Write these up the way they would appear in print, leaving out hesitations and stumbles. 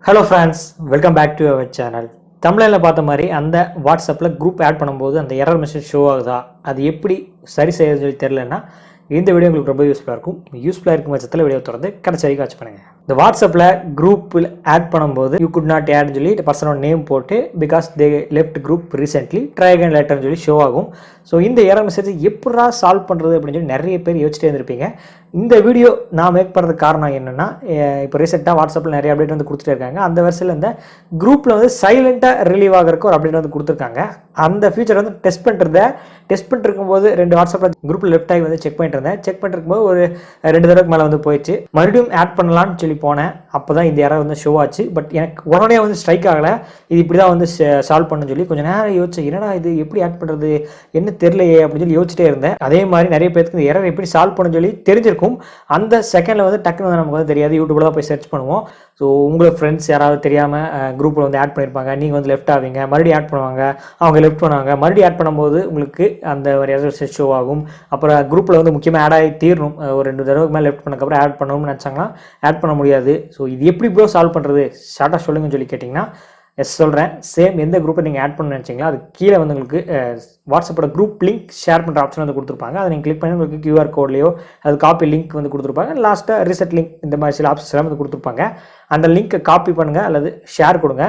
Hello friends, welcome back to our channel. தமிழ்ல பார்த்த மாதிரி அந்த வாட்ஸ்அப்ல குரூப் ஆட் பண்ணும்போது அந்த எரர் மெசேஜ் ஷோ ஆகுதா, அது எப்படி சரி செய்யறது சொல்லி தெரியலன்னா இந்த வீடியோ உங்களுக்கு ரொம்ப யூஸ்ஃபுல்லாக இருக்கும். யூஸ்ஃபுல்லாக இருக்கும் பட்சத்தில் வீடியோ தொடர்ந்து கடைசி வரைக்கும் வாட்ச் பண்ணுங்க. இந்த வாட்ஸ்அப்பில் குரூப்பில் ஆட் பண்ணும்போது யூ குட் நாட் ஆட்னு சொல்லி பர்சனோட நேம் போட்டு because they left group recently try again லேட்டர்னு சொல்லி ஷோ ஆகும். ஸோ இந்த எரர் மெசேஜ் எப்படா சால்வ் பண்ணுறது அப்படின்னு சொல்லி நிறைய பேர் யோசிச்சிட்டே இருந்திருப்பீங்க. இந்த வீடியோ நான் மேக் பண்ணுறதுக்கு காரணம் என்னென்னா, இப்போ ரீசெண்டாக வாட்ஸ்அப்பில் நிறைய அப்டேட் வந்து கொடுத்துட்டே இருக்காங்க. அந்த வருஷத்தில் இந்த குரூப்பில் வந்து சைலண்ட்டாக ரிலீவ் ஆகிறதுக்கு ஒரு அப்டேட் வந்து கொடுத்துருக்காங்க. அந்த ஃபியூச்சர் வந்து டெஸ்ட் பண்ணிருக்கும்போது 2 வாட்ஸ்அப்பில் குரூப்பில் லெஃப்ட் ஆகி வந்து செக் பண்ணிட்டு இருந்தேன். செக் பண்ணிருக்கும்போது ஒரு 2 தடவைக்கு மேலே வந்து போயிடுச்சு. மறுபடியும் ஆட் பண்ணலான்னு சொல்லி போனேன். அப்போ தான் இந்த எரர் வந்து ஷோ ஆச்சு. பட் எனக்கு உடனே வந்து ஸ்ட்ரைக் ஆகலை. இது இப்படி தான் வந்து சால்வ் பண்ணணும்னு சொல்லி கொஞ்சம் நேரம் யோசிச்சேன். என்னடா இது எப்படி ஆட் பண்ணுறது என்ன தெரியலையே அப்படின்னு சொல்லி யோசிச்சிட்டே இருந்தேன். அதே மாதிரி நிறைய பேருக்கு இந்த எரர் எப்படி சால்வ் பண்ணணும்னு சொல்லி தெரிஞ்சிருக்கும். அந்த செகண்டில் வந்து டக்குன்னு வந்து நமக்கு வந்து தெரியாது. யூடியூப்ல தான் போய் சர்ச் பண்ணுவோம். ஸோ உங்கள் ஃப்ரெண்ட்ஸ் யாராவது தெரியாமல் குரூப்பில் வந்து ஆட் பண்ணியிருப்பாங்க. நீங்கள் வந்து லெஃப்ட் ஆவீங்க, மறுபடியும் ஆட் பண்ணுவாங்க, அவங்க லெஃப்ட் பண்ணுவாங்க. மறுபடியும் ஆட் பண்ணும்போது உங்களுக்கு அந்த ஒரு எரர் ஷோ ஆகும். அப்புறம் குரூப்பில் வந்து முக்கியமாக ஆட் ஆகி தீரணும். ஒரு 2 தடவைக்கு மேலே லெஃப்ட் பண்ணக்கப்புறம் ஆட் பண்ணணும்னு நினச்சாங்கன்னா ஆட் பண்ண முடியாது. ஸோ இது எப்படி ப்ரோ சால்வ் பண்ணுறது, ஷார்ட்டாக சொல்லுங்கன்னு சொல்லி கேட்டிங்கன்னா எஸ் சொல்கிறேன். சேம் எந்த குரூப்பை நீங்கள் ஆட் பண்ண நினச்சிங்களா அது கீழே வந்து உங்களுக்கு வாட்ஸ்அப்போட குரூப் லிங்க் ஷேர் பண்ணுற ஆப்ஷன் வந்து கொடுத்துருப்பாங்க. அதை நீங்கள் கிளிக் பண்ணி உங்களுக்கு QR கோட்லையோ அது காப்பி லிங்க் வந்து கொடுத்துருப்பாங்க. லாஸ்ட்டாக ரீசெட் லிங்க் இந்த மாதிரி சில ஆப்ஷன்ஸ் எல்லாம் வந்து கொடுத்துருப்பாங்க. அந்த லிங்க்கை காப்பி பண்ணுங்கள் அல்லது ஷேர் கொடுங்க.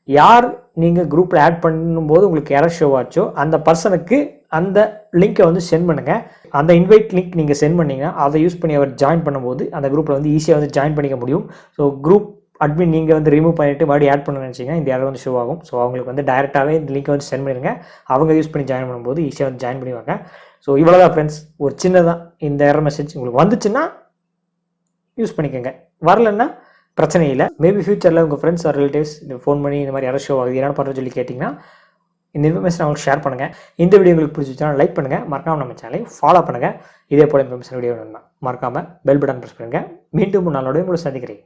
யார் நீங்கள் குரூப்பில் ஆட் பண்ணும்போது உங்களுக்கு எரர் ஷோ ஆச்சோ அந்த பர்சனுக்கு அந்த லிங்க்கை வந்து சென்ட் பண்ணுங்கள். அந்த இன்வைட் லிங்க் நீங்கள் சென்ட் பண்ணிங்கன்னா அதை யூஸ் பண்ணி அவர் ஜாயின் பண்ணும்போது அந்த குரூப்பில் வந்து ஈஸியாக வந்து ஜாயின் பண்ணிக்க முடியும். ஸோ குரூப் அட்மின் நீங்கள் வந்து ரிமூவ் பண்ணிவிட்டு மறுபடியும் ஆட் பண்ண நினச்சிங்கன்னா இந்த எரர் வந்து ஷோ ஆகும். ஸோ அவங்களுக்கு வந்து டைரெக்டாகவே இந்த லிங்க்கை வந்து சென்ட் பண்ணிடுங்க. அவங்க யூஸ் பண்ணி ஜாயின் பண்ணும்போது ஈஸியாக வந்து ஜாயின் பண்ணிடுவாங்க. ஸோ இவ்வளோதான் ஃப்ரெண்ட்ஸ். ஒரு சின்னதாக இந்த எரர் மெசேஜ் உங்களுக்கு வந்துச்சுன்னா யூஸ் பண்ணிக்கோங்க, வரலன்னா பிரச்சனை இல்லை. மேபி ஃபியூச்சரில் உங்கள் ஃப்ரெண்ட்ஸ் ஆர் ரிலேட்டிவ்ஸ் ஃபோன் பண்ணி இந்த மாதிரி எரர் ஷோ ஆகுது என்ன பண்ணுறதுன்னு சொல்லி கேட்டிங்கன்னா இந்த இன்ஃபர்மேஷன் அவங்களுக்கு ஷேர் பண்ணுங்கள். இந்த வீடியோ உங்களுக்கு பிடிச்சிச்சுன்னா லைக் பண்ணுங்கள், மறக்காமல் நம்ம சேனலையும் ஃபாலோ பண்ணுங்கள். இதே போல் இன்ஃபர்மேஷன் வீடியோ வேணும்னா மறக்காமல் பெல் பட்டன் ப்ரெஸ் பண்ணுங்கள். மீண்டும் நாளோட உங்களை சந்திக்கிறேன்.